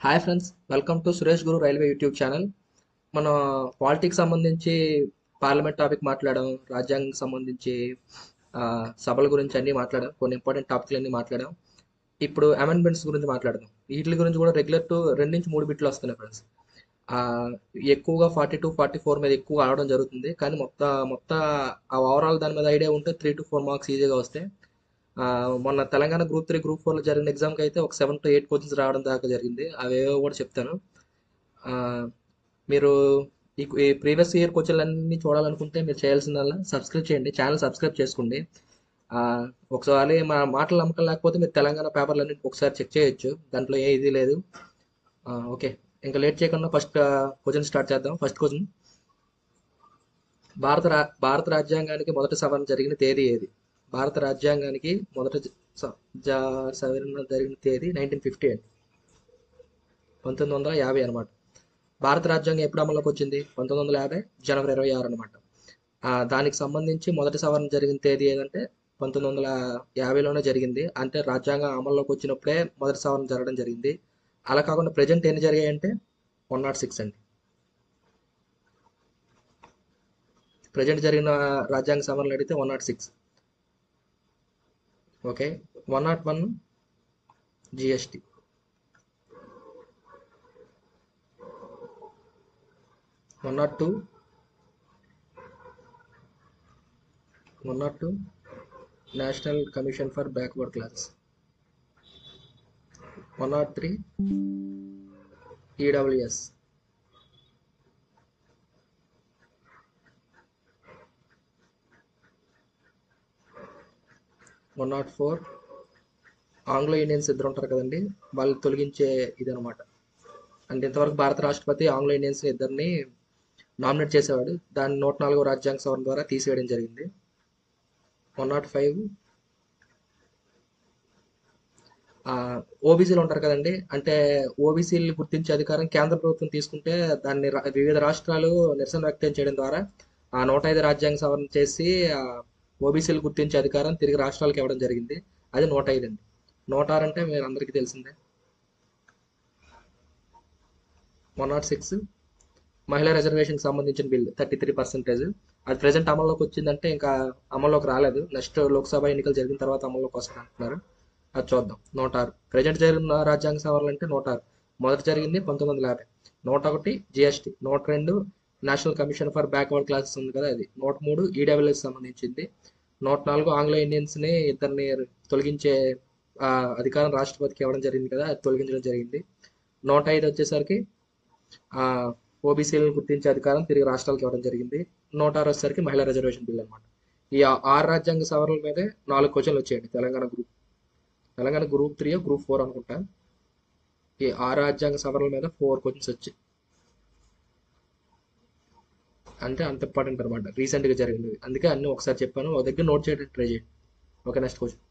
Hi friends, welcome to Suresh Guru railway YouTube channel. మన politics సంబంధించి parliament topic మాట్లాడాం, రాజ్యాంగం సంబంధించి ఆ, సభల గురించి అన్నీ మాట్లాడాం, కొన్ని ఇంపార్టెంట్ టాపిక్లు అన్నీ మాట్లాడాం. ఇప్పుడు అమెండ్మెంట్స్ గురించి మాట్లాడదాం. వీటి గురించి కూడా రెగ్యులర్ టు 2 నుంచి 3 బిట్లు వస్తున్నాయి ఫ్రెండ్స్. ఆ, ఎక్కువగా 42, 44 మీద ఎక్కువ ఆడడం జరుగుతుంది, కానీ మొత్తం ఆ ఓవరాల్ దాని మీద ఐడియా ఉంటే 3 to 4 మార్క్స్ ఈజీగా వస్తాయి. ఆ, మొన్న తెలంగాణ గ్రూప్ 3 గ్రూప్ 4లో జరిగిన ఎగ్జామ్కి అయితే ఒక 7 to 8 క్వశ్చన్స్ రావడం దాకా జరిగింది. అవేవో కూడా చెప్తాను. ఆ, మీరు ఈ ప్రీవియస్ ఇయర్ క్వశ్చన్లు అన్ని చూడాలనుకుంటే మీరు చేయాల్సిందల్లా సబ్స్క్రైబ్ చేయండి, ఛానల్ సబ్స్క్రైబ్ చేసుకోండి. ఆ, ఒకసారి మా మాటలు నమ్మకం లేకపోతే మీరు తెలంగాణ పేపర్లన్నీ ఒకసారి చెక్ చేయొచ్చు, దాంట్లో ఏ ఇది లేదు. ఓకే, ఇంకా లేట్ చేయకుండా ఫస్ట్ క్వశ్చన్ స్టార్ట్ చేద్దాం. ఫస్ట్ క్వశ్చన్: భారత రాజ్యాంగానికి మొదటి సవరణ జరిగిన తేదీ ఏది? భారత రాజ్యాంగానికి మొదటి సవరణ జరిగిన తేదీ 1950 అండి, 1950 అనమాట. భారత రాజ్యాంగం ఎప్పుడు అమల్లోకి వచ్చింది? 1950 జనవరి 26 అనమాట. దానికి సంబంధించి మొదటి సవరణ జరిగిన తేదీ ఏదంటే 1950లోనే జరిగింది. అంటే రాజ్యాంగం అమల్లోకి వచ్చినప్పుడే మొదటి సవరణ జరగడం జరిగింది. అలా కాకుండా ప్రజెంట్ ఎన్ని జరిగాయంటే 106 అండి. ప్రజెంట్ జరిగిన రాజ్యాంగ సవరణలు అడిగితే 106. Okay, 101 GST, 102 national commission for backward classes, 103 EWS, 104 Anglo Indians ఇద్దరు ఉంటారు కదండి, వాళ్ళు తొలగించే ఇది అనమాట. అంటే ఇంతవరకు భారత రాష్ట్రపతి ఆంగ్లో ఇండియన్స్ ఇద్దరిని నామినేట్ చేసేవాడు, దాన్ని 104వ రాజ్యాంగ సవరణ ద్వారా తీసివేయడం జరిగింది. 105 ఓబీసీలు ఉంటారు కదండి, అంటే ఓబీసీలు గుర్తించే అధికారం కేంద్ర ప్రభుత్వం తీసుకుంటే దాన్ని వివిధ రాష్ట్రాలు నిరసన వ్యక్తం చేయడం ద్వారా 105 రాజ్యాంగ సవరణ చేసి ఓబీసీలు గుర్తించే అధికారం తిరిగి రాష్ట్రాలకు ఇవ్వడం జరిగింది. అది 105 అండి. 106 అంటే మీరు అందరికీ తెలిసిందే. 106 మహిళా రిజర్వేషన్ సంబంధించిన బిల్ 33%. అది ప్రజెంట్ అమల్లోకి వచ్చిందంటే ఇంకా అమల్లోకి రాలేదు, నెక్స్ట్ లోక్సభ ఎన్నికలు జరిగిన తర్వాత అమల్లోకి వస్తుంది అంటున్నారు. అది చూద్దాం. 106 ప్రజెంట్ జరిగిన రాజ్యాంగ సవరణలు అంటే 106 మొదట జరిగింది 1950. 101 GST, 102 national commission for backward classes ఉంది కదా అది, 103 ఈడబ్ల్యూఎస్ సంబంధించింది, 104 ఆంగ్లో ఇండియన్స్ని ఇద్దరిని తొలగించే అధికారం రాష్ట్రపతికి ఇవ్వడం జరిగింది కదా, అది తొలగించడం జరిగింది. 105 వచ్చేసరికి ఓబీసీలను గుర్తించే అధికారం తిరిగి రాష్ట్రాలకు ఇవ్వడం జరిగింది. 106 వచ్చేసరికి మహిళా రిజర్వేషన్ బిల్ అనమాట. ఈ 6 రాజ్యాంగ సవరణల మీదే 4 క్వశ్చన్లు వచ్చాయండి తెలంగాణ గ్రూప్ 3 గ్రూప్ 4 అనుకుంటా. ఈ 6 రాజ్యాంగ సవరణల మీద 4 క్వశ్చన్స్ వచ్చాయి. అంటే అంత ఇంపార్టెంట్ అనమాట, రీసెంట్గా జరిగినవి, అందుకే అన్ని ఒకసారి చెప్పాను, ఒక దగ్గర నోట్ చేయడానికి ట్రై చేయండి. ఓకే, నెక్స్ట్ క్వశ్చన్: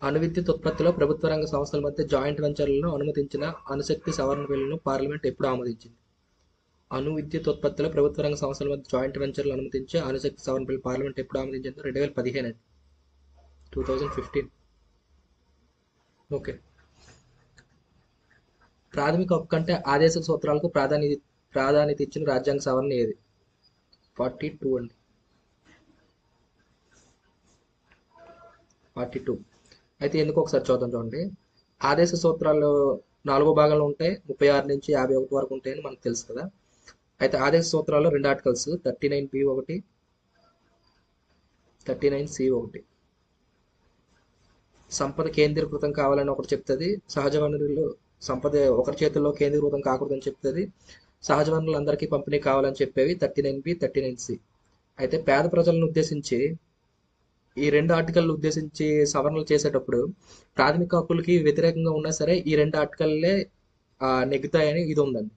అణు విద్యుత్ ఉత్పత్తిలో ప్రభుత్వ రంగ సంస్థల మధ్య జాయింట్ వెంచర్లను అనుమతించిన అణుశక్తి సవరణ బిల్లును పార్లమెంట్ ఎప్పుడు ఆమోదించింది? అణు విద్యుత్ ఉత్పత్తిలో ప్రభుత్వ రంగ సంస్థల మధ్య జాయింట్ వెంచర్లు అనుమతించే అణుశక్తి సవరణ బిల్లు పార్లమెంట్ ఎప్పుడు ఆమోదించింది? 2015 అండి, 2015. ఓకే, ప్రాథమిక హక్కు అంటే ఆదేశ సూత్రాలకు ప్రాధాన్యత ఇచ్చిన రాజ్యాంగ సవరణ ఏది? 42 అండి, 42. అయితే ఎందుకు ఒకసారి చూద్దాం. చూడండి, ఆదేశ సూత్రాలు 4 భాగాలు ఉంటాయి, 36 నుంచి 51 వరకు ఉంటాయని మనకు తెలుసు కదా. అయితే ఆదేశ సూత్రాల్లో 2 ఆర్టికల్స్ 39B ఒకటి, 39C ఒకటి. సంపద కేంద్రీకృతం కావాలని ఒకటి చెప్తుంది, సహజ వనరులు సంపద ఒకరి చేతుల్లో కేంద్రీకృతం కాకూడదని చెప్తుంది, సహజ వనరులు అందరికీ పంపిణీ కావాలని చెప్పేవి 39B, 39C. అయితే పేద ప్రజలను ఉద్దేశించి ఈ 2 ఆర్టికల్ ఉద్దేశించి సవరణలు చేసేటప్పుడు ప్రాథమిక హక్కులకి వ్యతిరేకంగా ఉన్నా సరే ఈ 2 ఆర్టికల్లే నెగ్గుతాయని ఇది ఉందండి.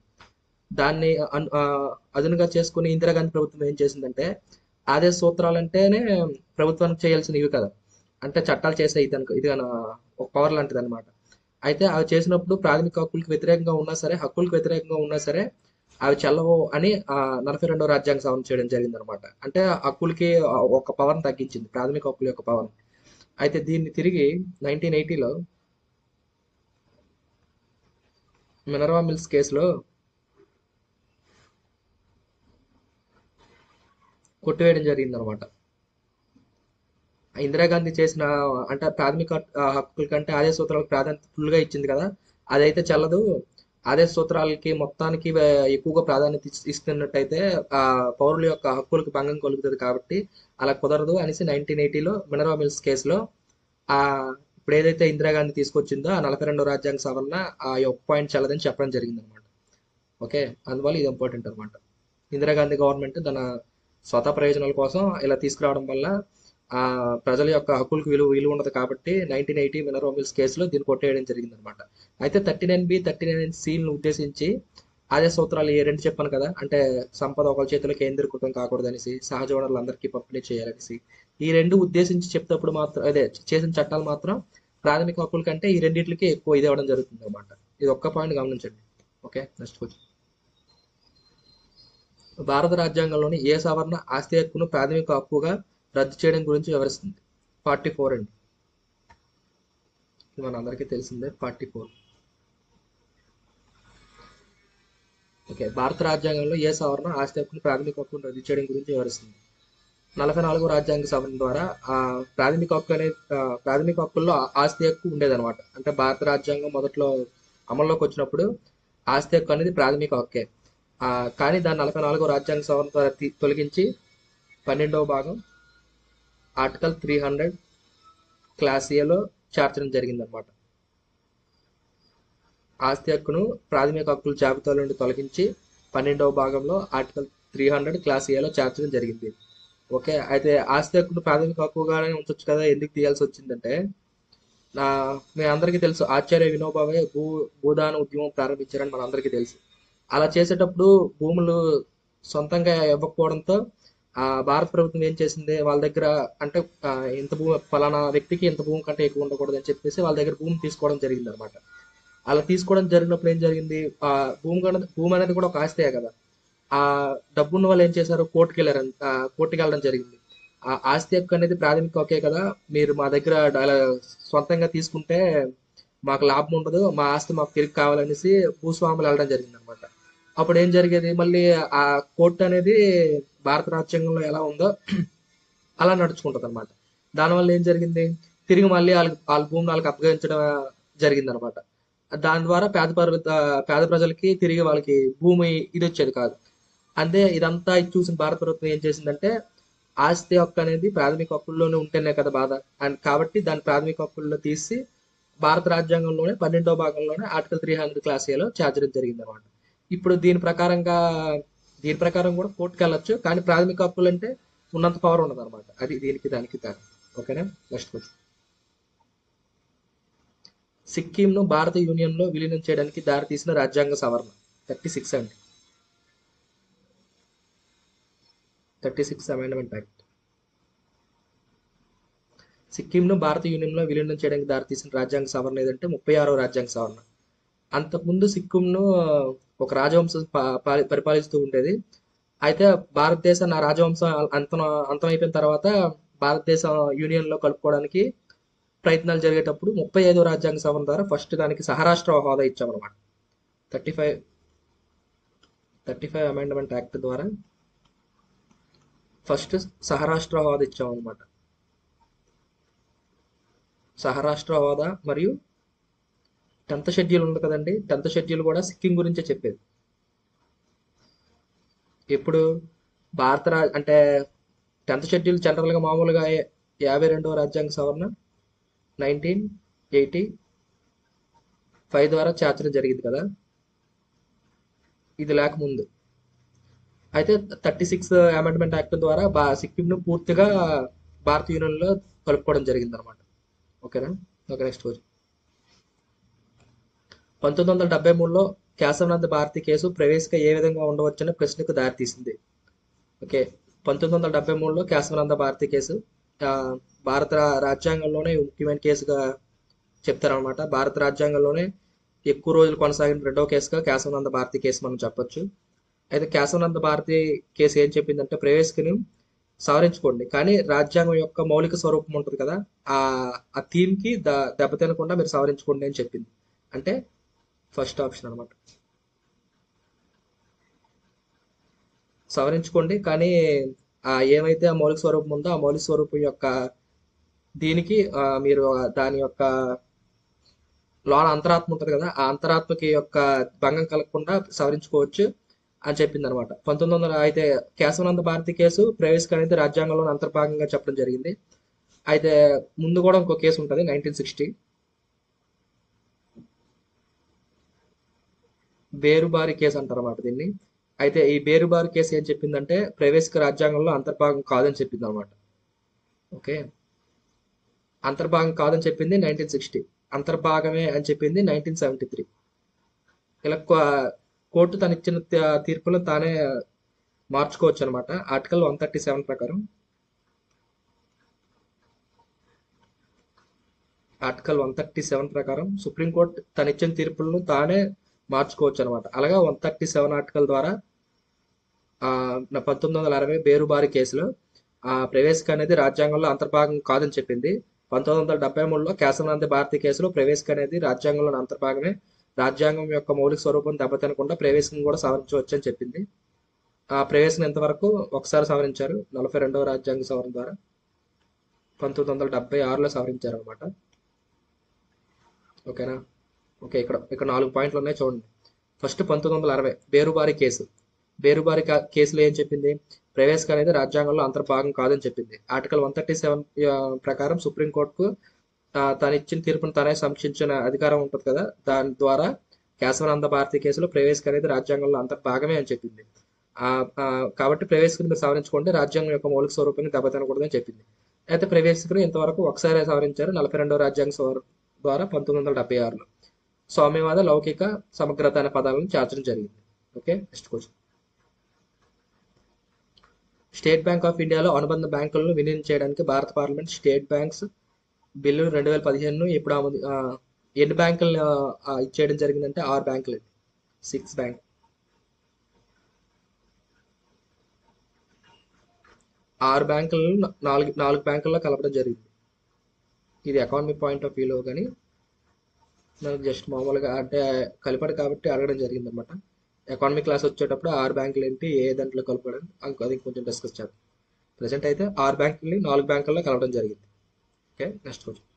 దాన్ని అదునుగా చేసుకుని ఇందిరాగాంధీ ప్రభుత్వం ఏం చేసిందంటే, ఆదేశ సూత్రాలంటేనే ప్రభుత్వానికి చేయాల్సినవి కదా, అంటే చట్టాలు చేసే ఇది ఒక పవర్ లాంటిది అనమాట. అయితే అవి చేసినప్పుడు ప్రాథమిక హక్కులకు వ్యతిరేకంగా ఉన్నా సరే, హక్కులకు వ్యతిరేకంగా ఉన్నా సరే అవి చెల్లవు అని 42వ రాజ్యాంగ సవరణ చేయడం జరిగింది అనమాట. అంటే హక్కులకి ఒక పవర్ని తగ్గించింది, ప్రాథమిక హక్కుల యొక్క పవర్. అయితే దీన్ని తిరిగి 1980లో మినర్వా మిల్స్ కేసులో కొట్టివేయడం జరిగిందనమాట. ఇందిరాగాంధీ చేసిన అంటే ప్రాథమిక హక్కుల కంటే ఆదేశ సూత్రాలకు ప్రాధాన్యత ఫుల్గా ఇచ్చింది కదా, అదైతే చెల్లదు. ఆదేశ సూత్రాలకి మొత్తానికి ఎక్కువగా ప్రాధాన్యత ఇస్తున్నట్టయితే ఆ పౌరుల యొక్క హక్కులకు భంగం కలుగుతుంది కాబట్టి అలా కుదరదు అనేసి 1980లో మినర్వా మిల్స్ కేసులో ఆ ఇప్పుడు ఏదైతే ఇందిరాగాంధీ తీసుకొచ్చిందో ఆ 42వ రాజ్యాంగ సవరణ ఆ యొక్క పాయింట్ చెల్లదని చెప్పడం జరిగింది అనమాట. ఓకే, అందువల్ల ఇది ఇంపార్టెంట్ అనమాట. ఇందిరాగాంధీ గవర్నమెంట్ తన స్వతహా ప్రయోజనాల కోసం ఇలా తీసుకురావడం వల్ల ఆ ప్రజల యొక్క హక్కులకు విలువ ఉండదు కాబట్టి 1980 మినర్వా మిల్స్ కేసులో దీన్ని కొట్టేయడం జరిగింది అనమాట. అయితే 39B 39Cలను ఉద్దేశించి ఆదేశ సూత్రాలు ఏ రెండు చెప్పాను కదా, అంటే సంపద ఒకరి చేతిలో కేంద్రీకృతం కాకూడదనేసి, సహజ వనరులు అందరికీ పంపిణీ చేయాలనేసి, ఈ రెండు ఉద్దేశించి చెప్తేప్పుడు మాత్రం అదే చేసిన చట్టాలు మాత్రం ప్రాథమిక హక్కుల కంటే ఈ రెండింటికి ఎక్కువ ఇది అవ్వడం జరుగుతుంది అనమాట. ఇది ఒక్క పాయింట్ గమనించండి. Okay, next question. భారత రాజ్యాంగంలోని ఏ సవరణ ఆస్తి హక్కును ప్రాథమిక హక్కుగా రద్దు చేయడం గురించి వివరిస్తుంది? 44 అండి. ఇది మనందరికీ తెలిసిందే, 44. ఓకే, భారత రాజ్యాంగంలో ఏ సవరణ ఆస్తి హక్కును ప్రాథమిక హక్కును రద్దు చేయడం గురించి వివరిస్తుంది? 44వ రాజ్యాంగ సవరణ ద్వారా ఆ ప్రాథమిక హక్కు అనే ప్రాథమిక హక్కుల్లో ఆస్తి హక్కు ఉండేదన్నమాట. అంటే భారత రాజ్యాంగం మొదట్లో అమల్లోకి వచ్చినప్పుడు ఆస్తి హక్కు అనేది ప్రాథమిక హక్కే. కానీ దాన్ని 44వ రాజ్యాంగ సవరణ ద్వారా తొలగించి 12వ భాగం ఆర్టికల్ 300 క్లాస్ ఏలో చేర్చడం జరిగిందనమాట. ఆస్తి హక్కును ప్రాథమిక హక్కుల జాబితాలో నుండి తొలగించి 12వ భాగంలో ఆర్టికల్ 300 క్లాస్ ఏలో చేర్చడం జరిగింది. ఓకే, అయితే ఆస్తి హక్కును ప్రాథమిక హక్కుగానే ఉంచొచ్చు కదా, ఎందుకు తీయాల్సి వచ్చిందంటే మీ అందరికీ తెలుసు ఆచార్య వినోబావే భూదాన ఉద్యమం ప్రారంభించారని మన అందరికీ తెలుసు. అలా చేసేటప్పుడు భూములు సొంతంగా ఇవ్వకపోవడంతో భారత ప్రభుత్వం ఏం చేసింది, వాళ్ళ దగ్గర అంటే ఇంత భూమి ఫలానా వ్యక్తికి ఇంత భూమి కంటే ఎక్కువ ఉండకూడదు అని చెప్పేసి వాళ్ళ దగ్గర భూమి తీసుకోవడం జరిగింది అనమాట. అలా తీసుకోవడం జరిగినప్పుడు ఏం జరిగింది, ఆ భూమి అనేది కూడా ఒక ఆస్తే కదా. ఆ డబ్బున్న వాళ్ళు ఏం చేశారు, కోర్టుకి వెళ్ళడం జరిగింది. ఆ ఆస్తి హక్కు అనేది ప్రాథమిక హక్కే కదా, మీరు మా దగ్గర అలా సొంతంగా తీసుకుంటే మాకు లాభం ఉండదు, మా ఆస్తి మాకు తిరిగి కావాలనేసి భూస్వాములు వెళ్ళడం జరిగింది అనమాట. అప్పుడు ఏం జరిగేది, మళ్ళీ ఆ కోర్టు అనేది భారత రాజ్యాంగంలో ఎలా ఉందో అలా నడుచుకుంటుంది అనమాట. దానివల్ల ఏం జరిగింది, తిరిగి మళ్ళీ వాళ్ళ భూమిని వాళ్ళకి అప్పగించడం జరిగింది అనమాట. దాని ద్వారా పేద ప్రజలకి తిరిగి వాళ్ళకి భూమి ఇది వచ్చేది కాదు. అంటే ఇదంతా ఇది చూసిన భారత ప్రభుత్వం ఏం చేసిందంటే ఆస్తి హక్కు అనేది ప్రాథమిక హక్కుల్లోనే ఉంటేనే కదా బాధ, అండ్ కాబట్టి దాని ప్రాథమిక హక్కుల్లో తీసి భారత రాజ్యాంగంలోనే 12వ భాగంలోనే ఆర్టికల్ 300 క్లాస్ ఏలో చేర్చడం జరిగింది అనమాట. ఇప్పుడు దీని ప్రకారం కూడా కోర్టుకు వెళ్ళొచ్చు, కానీ ప్రాథమిక హక్కులు అంటే ఉన్నంత పవర్ ఉండదు అనమాట. అది దానికి తేడా. ఓకేనా, నెక్స్ట్ క్వశ్చన్. సిక్కింను భారత యూనియన్లో విలీనం చేయడానికి దారితీసిన రాజ్యాంగ సవరణ? 36 అండి, 36 అమెండ్మెంట్ యాక్ట్. సిక్కింను భారత యూనియన్లో విలీనం చేయడానికి దారితీసిన రాజ్యాంగ సవరణ ఏదంటే 36వ రాజ్యాంగ సవరణ. అంతకుముందు సిక్కింను ఒక రాజవంశం పరిపాలిస్తూ ఉండేది. అయితే భారతదేశం ఆ రాజవంశం అంతమైపోయిన తర్వాత భారతదేశం యూనియన్లో కలుపుకోవడానికి ప్రయత్నాలు జరిగేటప్పుడు 35వ రాజ్యాంగ సవరణ ద్వారా ఫస్ట్ దానికి సహరాష్ట్ర హోదా ఇచ్చామన్నమాట. 35 అమెండ్మెంట్ యాక్ట్ ద్వారా ఫస్ట్ సహరాష్ట్ర హోదా ఇచ్చామన్నమాట. సహరాష్ట్ర హోదా మరియు 10th షెడ్యూల్ ఉంది కదండి, 10th షెడ్యూల్ కూడా సిక్కిం గురించే చెప్పేది. ఇప్పుడు అంటే 10th షెడ్యూల్ జనరల్గా మామూలుగా 52వ రాజ్యాంగ సవరణ 1985 ద్వారా చేర్చడం జరిగింది కదా, ఇది లేకముందు. అయితే 36 అమెండ్మెంట్ యాక్ట్ ద్వారా సిక్కింను పూర్తిగా భారత యూనియన్లో కలుపుకోవడం జరిగింది అనమాట. ఓకేనా, ఓకే, నెక్స్ట్ క్వశ్చన్. 1973లో కేశవనంద భారతి కేసు ప్రవేశిక ఏ విధంగా ఉండవచ్చనే ప్రశ్నకు దారితీసింది? ఓకే, 1973లో కేశవనంద భారతి కేసు భారత రాజ్యాంగంలోనే ముఖ్యమైన కేసుగా చెప్తారనమాట. భారత రాజ్యాంగంలోనే ఎక్కువ రోజులు కొనసాగిన రెండవ కేసుగా కేశవనంద భారతి కేసు మనం చెప్పొచ్చు. అయితే కేశవనంద భారతి కేసు ఏం చెప్పిందంటే ప్రవేశికని సవరించుకోండి, కానీ రాజ్యాంగం యొక్క మౌలిక స్వరూపం ఉంటుంది కదా, ఆ థీమ్కి దెబ్బతినకుండా మీరు సవరించుకోండి అని చెప్పింది. అంటే ఫస్ట్ ఆప్షన్ అనమాట. సవరించుకోండి, కానీ ఏమైతే ఆ మౌలిక స్వరూపం ఉందో ఆ మౌలిక స్వరూపం యొక్క దీనికి మీరు దాని యొక్క లోన అంతరాత్మ ఉంటుంది కదా, ఆ అంతరాత్మకి యొక్క భంగం కలగకుండా సవరించుకోవచ్చు అని చెప్పింది అనమాట. 1900 అయితే కేశవానంద భారతి కేసు ప్రవేశిక అనేది రాజ్యాంగంలోని అంతర్భాగంగా చెప్పడం జరిగింది. అయితే ముందు కూడా ఇంకో కేసు ఉంటుంది 1960 బేరుబారి కేసు అంటారు అన్నమాట దీన్ని. అయితే ఈ బేరుబారి కేసు ఏం చెప్పిందంటే ప్రవేశిక రాజ్యాంగంలో అంతర్భాగం కాదని చెప్పింది అనమాట. ఓకే, అంతర్భాగం కాదని చెప్పింది 1960, అంతర్భాగమే అని చెప్పింది 1973. ఇలా కోర్టు తను ఇచ్చిన తీర్పులను తానే మార్చుకోవచ్చు అనమాట. ఆర్టికల్ 137 ప్రకారం, ఆర్టికల్ 137 ప్రకారం సుప్రీంకోర్టు తను ఇచ్చిన తీర్పులను తానే మార్చుకోవచ్చు అనమాట. అలాగా 137 ఆర్టికల్ ద్వారా 1960 బేరుబారి కేసులో ప్రవేశిక అనేది రాజ్యాంగంలో అంతర్భాగం కాదని చెప్పింది. 1973లో కేశవానంద భారతి కేసులో ప్రవేశిక అనేది రాజ్యాంగంలోని అంతర్భాగమే, రాజ్యాంగం యొక్క మౌలిక స్వరూపం దెబ్బతినకుండా ప్రవేశం కూడా సవరించవచ్చు అని చెప్పింది. ఆ ప్రవేశం ఎంతవరకు ఒకసారి సవరించారు, 42వ రాజ్యాంగ సవరణ ద్వారా 1976లో సవరించారు అనమాట. ఓకేనా? ఓకే, ఇక్కడ ఇక్కడ 4 పాయింట్లు ఉన్నాయి చూడండి. First 1960 బేరుబారి case. బేరుబారి కేసులో ఏం చెప్పింది? ప్రవేశిక అనేది రాజ్యాంగంలో అంతర్భాగం కాదని చెప్పింది. ఆర్టికల్ 137 ప్రకారం సుప్రీంకోర్టుకు తను ఇచ్చిన తీర్పును తనే సమీక్షించిన అధికారం ఉంటుంది కదా, దాని ద్వారా కేశవానంద భారతి కేసులో ప్రవేశిక అనేది రాజ్యాంగంలో అంతర్భాగమే అని చెప్పింది. కాబట్టి ప్రవేశికను మీరు సవరించుకుంటే రాజ్యాంగం యొక్క మౌలిక స్వరూపాన్ని దెబ్బతినకూడదని చెప్పింది. అయితే ప్రవేశికను ఇంతవరకు ఒకసారి సవరించారు 42వ రాజ్యాంగ సవరణ ద్వారా 1976లో. సౌమ్యవాద, లౌకిక, సమగ్రత అనే పదాలను చేర్చడం జరిగింది. Okay, next question. State bank of ఇండియాలో అనుబంధ బ్యాంకులను విలీనం చేయడానికి భారత పార్లమెంట్ స్టేట్ బ్యాంక్స్ బిల్లు 2015 ఇప్పుడు ఎన్ని బ్యాంకులను ఇచ్చేయడం జరిగిందంటే 6 బ్యాంకులు, 6 బ్యాంక్, 6 బ్యాంకులను 4 బ్యాంకుల్లో కలపడం జరిగింది. ఇది ఎకానమిక్ పాయింట్ ఆఫ్ వ్యూలో కానీ నాకు జస్ట్ మామూలుగా అంటే కలిపాడు కాబట్టి అడగడం జరిగింది అనమాట. ఎకానమిక్ క్లాస్ వచ్చేటప్పుడు 6 బ్యాంకులు ఏంటి, ఏ దాంట్లో కలపడం అది కొంచెం డిస్కస్ చేద్దాం. ప్రజెంట్ అయితే 6 బ్యాంకుల్ని 4 బ్యాంకుల్లో కలపడం జరిగింది. Okay, next question.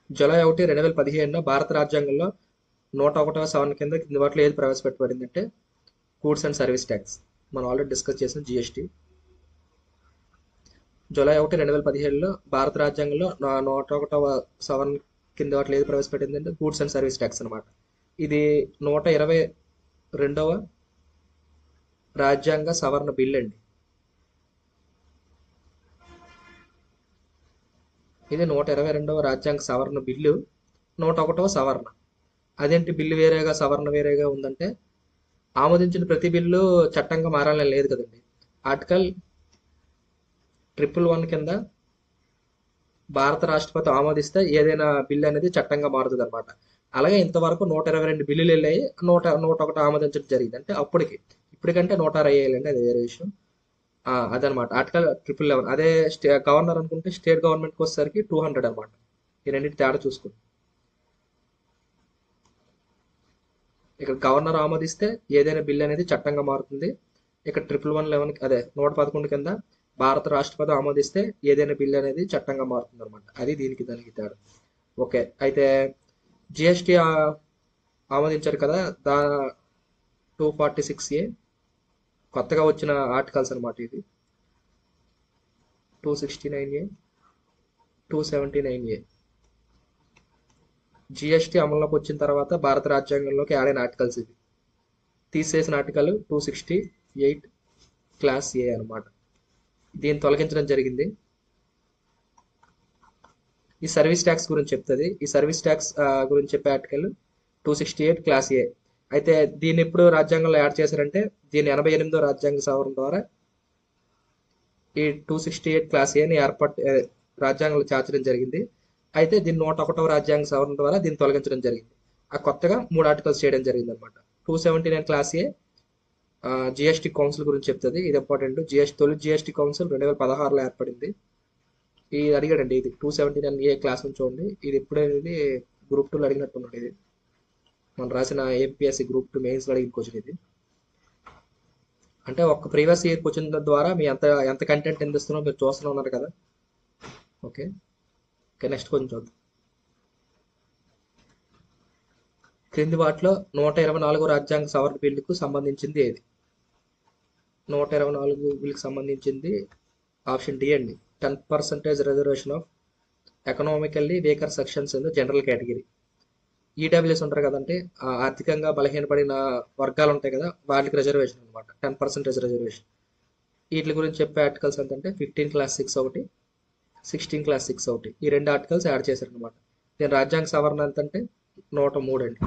జూలై 1, 2015 భారత రాజ్యాంగంలో 101వ సవరణ కింద వాటిలో ఏది ప్రవేశపెట్టబడింది అంటే గూడ్స్ అండ్ సర్వీస్ ట్యాక్స్. మనం ఆల్రెడీ డిస్కస్ చేసిన జిఎస్టీ. జూలై 1, 2017లో భారత రాజ్యాంగంలో 101వ సవరణ కింద వాటిలో ఏది ప్రవేశపెట్టింది అంటే గూడ్స్ అండ్ సర్వీస్ ట్యాక్స్ అనమాట. ఇది 122వ రాజ్యాంగ సవరణ బిల్ అండి. ఇది 122వ రాజ్యాంగ సవరణ బిల్లు, 101వ సవరణ. అదేంటి బిల్లు వేరేగా సవరణ వేరేగా ఉందంటే ఆమోదించిన ప్రతి బిల్లు చట్టంగా మారాలని లేదు కదండి. ఆర్టికల్ 111 కింద భారత రాష్ట్రపతి ఆమోదిస్తే ఏదైనా బిల్లు అనేది చట్టంగా మారుతుంది అనమాట. అలాగే ఇంతవరకు 122 బిల్లులు వెళ్ళాయి, 101 ఆమోదించడం జరిగింది. అంటే ఇప్పటికంటే 106 వేయాలండి, అది వేరే విషయం. అదనమాట ఆర్టికల్ 11. అదే గవర్నర్ అనుకుంటే స్టేట్ గవర్నమెంట్కి వచ్చేసరికి 200 అనమాట. ఈ రెండింటి తేడా చూసుకోండి. ఇక్కడ గవర్నర్ ఆమోదిస్తే ఏదైనా బిల్ అనేది చట్టంగా మారుతుంది. ఇక్కడ 111 అదే 111 కింద భారత రాష్ట్రపతి ఆమోదిస్తే ఏదైనా బిల్ అనేది చట్టంగా మారుతుంది అనమాట. అది దానికి తేడా. ఓకే, అయితే జిఎస్టీ ఆమోదించారు కదా, 246A కొత్తగా వచ్చిన ఆర్టికల్స్ అనమాట. ఇది 269A, 279A జిఎస్టీ అమల్లోకి వచ్చిన తర్వాత భారత రాజ్యాంగంలోకి యాడ్ అయిన ఆర్టికల్స్. ఇది తీసేసిన ఆర్టికల్ 268 క్లాస్ ఏ అనమాట. దీన్ని తొలగించడం జరిగింది. ఈ సర్వీస్ ట్యాక్స్ గురించి చెప్తుంది. ఈ సర్వీస్ ట్యాక్స్ గురించి చెప్పే ఆర్టికల్ 268 క్లాస్ ఏ. అయితే దీన్ని ఎప్పుడు రాజ్యాంగంలో యాడ్ చేశారంటే దీన్ని 88వ రాజ్యాంగ సవరణ ద్వారా ఈ 268 క్లాస్ ఏని రాజ్యాంగంలో చేర్చడం జరిగింది. అయితే దీన్ని 101వ రాజ్యాంగ సవరణ ద్వారా దీన్ని తొలగించడం జరిగింది. కొత్తగా 3 ఆర్టికల్స్ చేయడం జరిగింది అనమాట. 279 క్లాస్ ఏ జిఎస్టీ కౌన్సిల్ గురించి చెప్తుంది. ఇది ఇంపార్టెంట్. తొలి జిఎస్టీ కౌన్సిల్ 2016లో ఏర్పడింది. ఇది అడిగాడండి. ఇది 279A క్లాస్ నుంచి చూడండి. ఇది ఎప్పుడనేది గ్రూప్ 2లో అడిగినట్టున్నాడు ఇది. మనం రాసిన ఏపీఎస్సి గ్రూప్ 2 మెయిన్స్లో అడిగిన క్వశ్చన్ ఇది. అంటే ఒక ప్రీవియస్ ఇయర్ క్వశ్చన్ ద్వారా మీ ఎంత ఎంత కంటెంట్ ఎంత ఇస్తున్నారో మీరు చూస్తూనే ఉన్నారు కదా. ఓకే ఓకే, నెక్స్ట్ క్వశ్చన్ చూద్దాం. క్రింది వాటిలో 124 రాజ్యాంగ సవరణ బిల్లుకు సంబంధించింది ఏది? 124 బిల్లుకు సంబంధించింది ఆప్షన్ డి అండి. 10% reservation of economically weaker sections in the general category. EWS ఉంటారు కదంటే, ఆర్థికంగా బలహీనపడిన వర్గాలు ఉంటాయి కదా, వాటికి రిజర్వేషన్ అనమాట. 10% రిజర్వేషన్. వీటి గురించి చెప్పే ఆర్టికల్స్ ఏంటంటే 15 క్లాస్ 6 ఒకటి, 16 క్లాస్ 6 ఒకటి. ఈ రెండు ఆర్టికల్స్ యాడ్ చేశారు అనమాట. దీని రాజ్యాంగ సవరణ ఎంతంటే 103 అండి.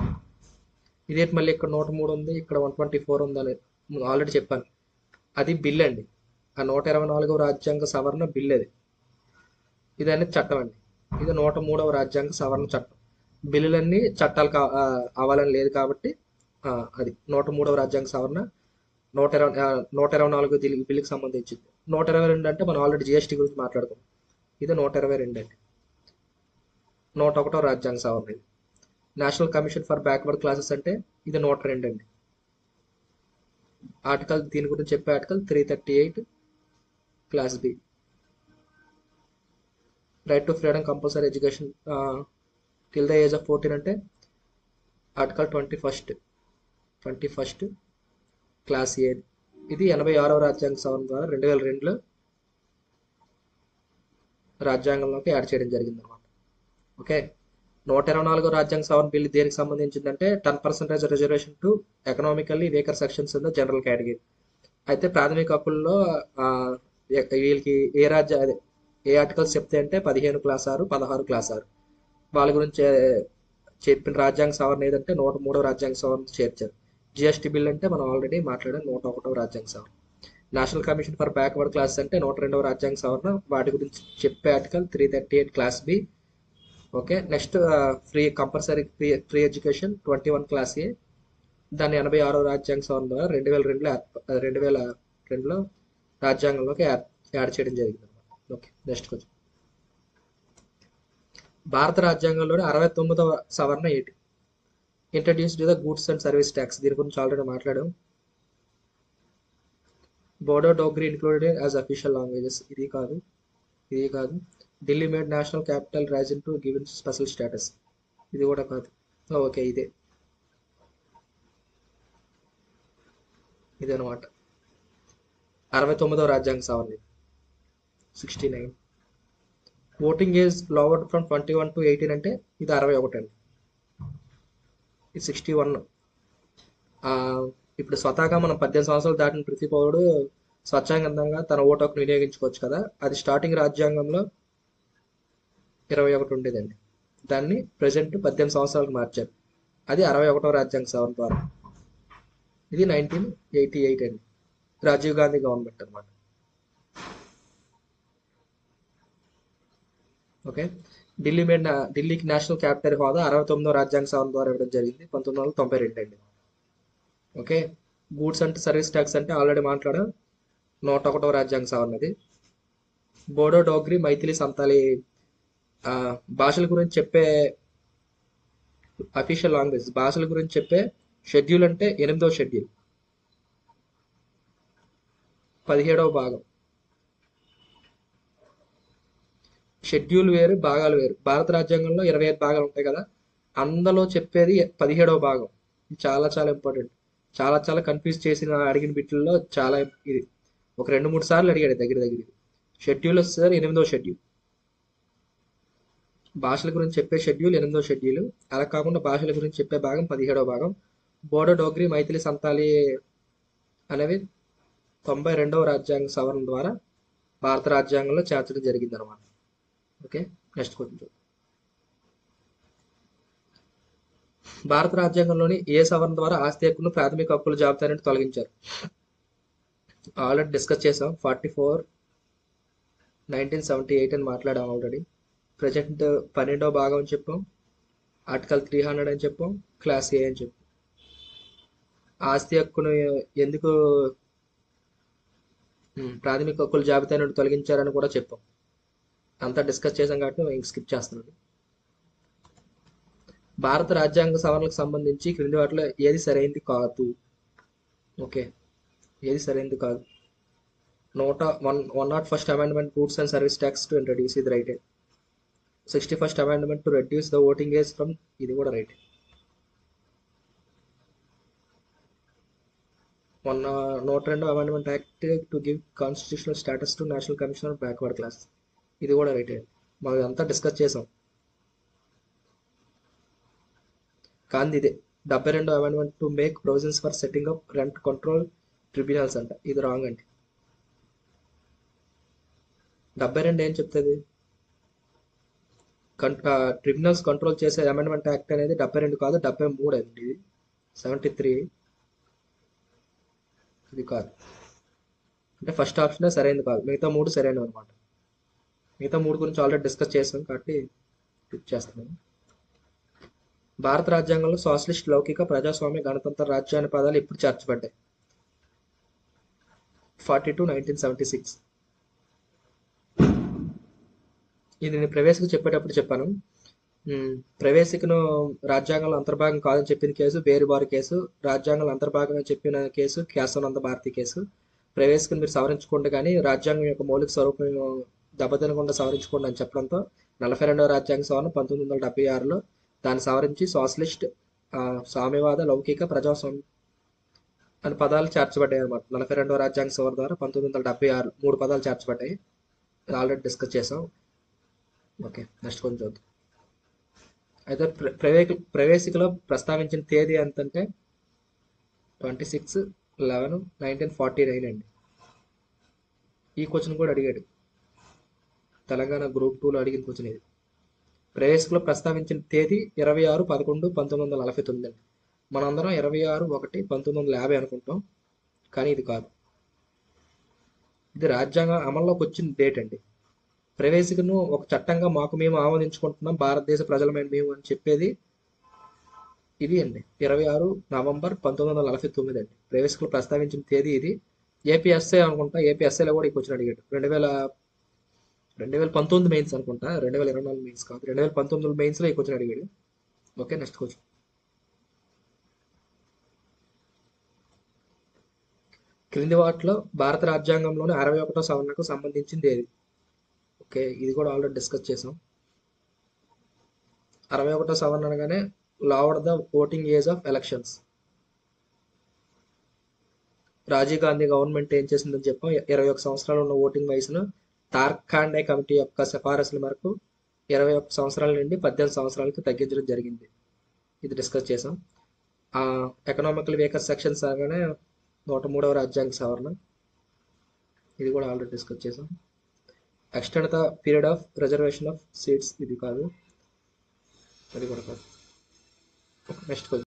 ఇదేంటి మళ్ళీ ఇక్కడ 103 ఉంది, ఇక్కడ 124 ఉంది అని ఆల్రెడీ చెప్పాను. అది బిల్ అండి. ఆ 124వ రాజ్యాంగ సవరణ బిల్ అది. ఇది అనేది చట్టం అండి. ఇది 103వ రాజ్యాంగ సవరణ చట్టం. బిల్లులన్నీ చట్టాలు అవ్వాలని లేదు కాబట్టి అది 103వ రాజ్యాంగ సవరణ 124 బిల్లుకి సంబంధించింది. 122 అంటే మనం ఆల్రెడీ జిఎస్టీ గురించి మాట్లాడుకున్నాం. ఇది 122 అండి. 101వ రాజ్యాంగ సవరణ ఇది. National commission for backward classes అంటే ఇది 102 అండి. ఆర్టికల్ దీని గురించి చెప్పే article 338 clause B. Right to freedom compulsory education till the age of 14 అంటే ఆర్టికల్ 21 క్లాస్ ఏ. ఇది 86వ రాజ్యాంగ సవరణ ద్వారా 2002లో రాజ్యాంగంలోకి యాడ్ చేయడం జరిగింది అనమాట. ఓకే, 124వ రాజ్యాంగ సవరణ బిల్లు దేనికి సంబంధించిందంటే 10% reservation to economically weaker sections in the general category. అయితే ప్రాథమిక హక్కుల్లో వీళ్ళకి ఏ ఆర్టికల్స్ చెప్తే అంటే 15 క్లాస్ 6, 16 క్లాస్ 6 వాళ్ళ గురించి చెప్పిన రాజ్యాంగ సవరణ ఏదంటే 103వ రాజ్యాంగ సవరణ చేర్చారు. జిఎస్టీ బిల్ అంటే మనం ఆల్రెడీ మాట్లాడాం, 101వ రాజ్యాంగ సవరణ. National commission for backward classes అంటే 102వ రాజ్యాంగ సవరణ, వాటి గురించి చెప్పే article 338 clause B. Okay, next compulsory free education 21 clause A. దాన్ని 86వ రాజ్యాంగ సవరణ ద్వారా 2002లో రాజ్యాంగంలోకి యాడ్ చేయడం జరిగింది అనమాట. Okay, next question. భారత రాజ్యాంగంలోని 69వ సవరణ ఏంటి? Introduced the goods and service tax. దీని గురించి ఆల్రెడీ మాట్లాడాం. Bodo Dogri included as official languages. ఇది కాదు. Delhi made national capital rising to given special status. ఇది కూడా కాదు. ఓకే, ఇదనమాట 69వ రాజ్యాంగ సవరణ 69. Voting age lowered from 21 to 18 అంటే ఇది 61 అండి. ఇది 61. ఇప్పుడు స్వతహాగా మనం 18 సంవత్సరాలు దాటిన ప్రతి పౌరుడు స్వచ్ఛందంగా తన ఓటు హక్కును వినియోగించుకోవచ్చు కదా. అది స్టార్టింగ్ రాజ్యాంగంలో 21 ఉండేదండి. దాన్ని ప్రజెంట్ 18 సంవత్సరాలకు మార్చారు. అది 61వ రాజ్యాంగ సవరణ ద్వారా. ఇది 1988 అండి, రాజీవ్ గాంధీ గవర్నమెంట్ అనమాట. ఓకే, ఢిల్లీకి నేషనల్ క్యాపిటల్ హోదా 69వ రాజ్యాంగ సవరణ ద్వారా ఇవ్వడం జరిగింది 1992 అండి. Okay, goods and service tax అంటే ఆల్రెడీ మాట్లాడాం, 101వ రాజ్యాంగ సవరణ అది. బోడో డోగ్రీ మైథిలి సంతాలి భాషల గురించి చెప్పే అఫీషియల్ లాంగ్వేజ్, భాషల గురించి చెప్పే షెడ్యూల్ అంటే 8వ షెడ్యూల్ 17వ భాగం. షెడ్యూల్ వేరు, భాగాలు వేరు. భారత రాజ్యాంగంలో 25 భాగాలు ఉంటాయి కదా, అందులో చెప్పేది 17వ భాగం. చాలా చాలా ఇంపార్టెంట్. చాలా కన్ఫ్యూజ్ చేసిన అడిగిన బిట్లలో చాలా ఇది ఒక 2-3 సార్లు అడిగాడు దగ్గర. షెడ్యూల్ వస్తుంది 8వ షెడ్యూల్. భాషల గురించి చెప్పే షెడ్యూల్ 8వ షెడ్యూల్. అలా కాకుండా భాషల గురించి చెప్పే భాగం 17వ భాగం. బోడో డోగ్రీ మైథిలి సంతాలి అనేవి 92వ రాజ్యాంగ సవరణ ద్వారా భారత రాజ్యాంగంలో చేర్చడం జరిగింది అనమాట. Okay, next question. భారత రాజ్యాంగంలోని ఏ సవరణ ద్వారా ఆస్తి హక్కును ప్రాథమిక హక్కుల జాబితా నుండి తొలగించారు? ఆల్రెడీ డిస్కస్ చేసాం. 44 1978 అని మాట్లాడాం ఆల్రెడీ. ప్రజెంట్ 12వ భాగం అని చెప్పాం, ఆర్టికల్ 300 అని చెప్పాం, క్లాస్ ఏ అని చెప్పాం. ఆస్తి హక్కును ఎందుకు ప్రాథమిక హక్కుల జాబితా నుండి తొలగించారని కూడా చెప్పాం. అంతా డిస్కస్ చేసాం కాబట్టి స్కిప్ చేస్తున్నాను. భారత రాజ్యాంగ సవరణలకు సంబంధించి క్రింది వాటిలో ఏది సరైనది కాదు? ఓకే, ఏది సరైనది కాదు? 101st amendment goods and service tax to introduce, ఇది రైటే. 61st amendment to reduce the voting age from, ఇది కూడా రైట్. 102వ amendment act to give constitutional status to national commission of backward class, ఇది కూడా రైటే. మనం అంతా డిస్కస్ చేసాం. కానీ ఇదే 72వ amendment to make provisions for setting up rent control tribunals అంట, ఇది రాంగ్ అండి. 72 ఏం చెప్తుంది? ట్రిబ్యునల్స్ కంట్రోల్ చేసే అమెండ్మెంట్ యాక్ట్ అనేది 72 కాదు, 73 అండి. ఇది 73, ఇది కాదు. అంటే ఫస్ట్ ఆప్షనే సరైనది కాదు, మిగతా మూడు సరైనవి అనమాట. మిగతా మూడు గురించి ఆల్రెడీ డిస్కస్ చేసాం కాబట్టి క్లిక్ చేస్తున్నాను. భారత రాజ్యాంగంలో సోషలిస్ట్, లౌకిక, ప్రజాస్వామ్య, గణతంత్ర, రాజ్య అనే పదాలు ఎప్పుడు చేర్చబడ్డాయి? 42, 1976. ఇది నేను ప్రవేశిక చెప్పేటప్పుడు చెప్పాను. ప్రవేశికను రాజ్యాంగంలో అంతర్భాగం కాదని చెప్పిన కేసు బేరుబారు కేసు, రాజ్యాంగంలో అంతర్భాగం అని చెప్పిన కేసు కేశవానంద భారతి కేసు. ప్రవేశికను మీరు సవరించుకోండి కానీ రాజ్యాంగం యొక్క మౌలిక స్వరూపం దెబ్బతినకుండా సవరించుకోండి అని చెప్పడంతో 42వ రాజ్యాంగ సవరణ 1976లో దాన్ని సవరించి సోషలిస్ట్, సామ్యవాద, లౌకిక, ప్రజాస్వామ్యం అని పదాలు చేర్చబడ్డాయి అనమాట. 42వ రాజ్యాంగ సవరణ ద్వారా 1976 మూడు పదాలు చేర్చబడ్డాయి. ఆల్రెడీ డిస్కస్ చేసాం. ఓకే, నెక్స్ట్ కొంచెం చూద్దాం. అయితే ప్రవేశికలో ప్రస్తావించిన తేదీ ఎంతంటే 26/11/1949 అండి. ఈ క్వశ్చన్ కూడా అడిగాడు, తెలంగాణ గ్రూప్ 2లో అడిగిన క్వశ్చన్ ఇది. ప్రవేశికలో ప్రస్తావించిన తేదీ 26/11/1949 అండి. మనందరం 26/1/1950 అనుకుంటాం, కానీ ఇది కాదు. ఇది రాజ్యాంగం అమల్లోకి వచ్చిన డేట్ అండి. ప్రవేశికను ఒక చట్టంగా మాకు మేము ఆమోదించుకుంటున్నాం, భారతదేశ ప్రజలమైన మేము అని చెప్పేది ఇది అండి. 26 నవంబర్ 1949 అండి ప్రవేశికలు ప్రస్తావించిన తేదీ ఇది. ఏపీఎస్ఏ అనుకుంటా, ఏపీఎస్ఏలో కూడా ఈ క్వశ్చన్ అడిగాడు. 2019 మెయిన్స్ అనుకుంటా, 2024 మెయిన్స్ కాదు, 2019 మెయిన్స్లో ఈ క్వశ్చన్ అడిగాడు. Okay, next question. క్రింది వాటిలో భారత రాజ్యాంగంలోని 61వ సవరణకు సంబంధించింది ఏది? ఓకే, ఇది కూడా ఆల్రెడీ డిస్కస్ చేసాం. 61వ సవరణ అనగానే lowered the voting age of elections. Rajiv Gandhi government ఏం చేసిందని చెప్పాం, 21 సంవత్సరాలు ఉన్న ఓటింగ్ వయసును తార్ఖాండే కమిటీ యొక్క సిఫారసుల మేరకు 21 సంవత్సరాల నుండి 18 సంవత్సరాలకు తగ్గించడం జరిగింది. ఇది డిస్కస్ చేసాం. ఎకనామికల్ వీకర్ సెక్షన్స్ అనగానే 103వ రాజ్యాంగ సవరణ, ఇది కూడా ఆల్రెడీ డిస్కస్ చేసాం. Extend the period of reservation of seats, ఇది కాదు, అది కూడా కాదు. నెక్స్ట్